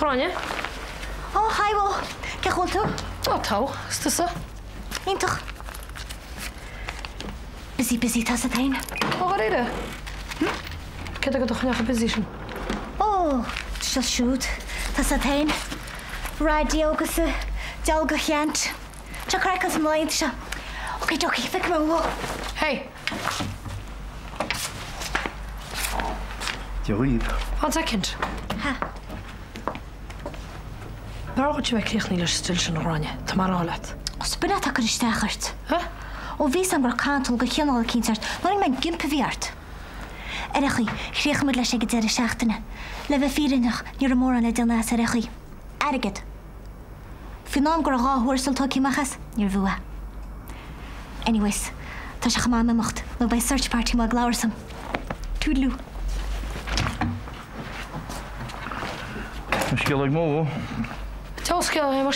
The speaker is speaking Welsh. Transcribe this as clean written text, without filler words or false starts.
Ráine? Ó, haibó, ce chuil tú? Tá tá, sta sa? Ítach. Busy tá sa tain. Ó, réide? Cé go chneach a busy. Ó, se siúd, tá sa tain. Radio agus dealga cheant. Tá cracas an mlaid se. Ok, Jockey, fic me bhó. Hey. Diolch. 1 second. Ha. Bar go tú cléoch ní leis stil sin Ráine, Tá mar álaat. Os buna tá go isteachart. Ha? Ó vís an gur cantal go cheanál cínsart, nó me gimpa bhíart. Erechaí, chríochmid leis go deir seachtainna. Le bheith fírinach ní mór an le dilna sa erechaí. Agad. Finám gur ráthúirsal tóí machas, níor bhua. Anyways, tá se chamá memocht, nó bei search party má gláirsam. Toodaloo. Sciallaigh mó. Tá scéal é mar.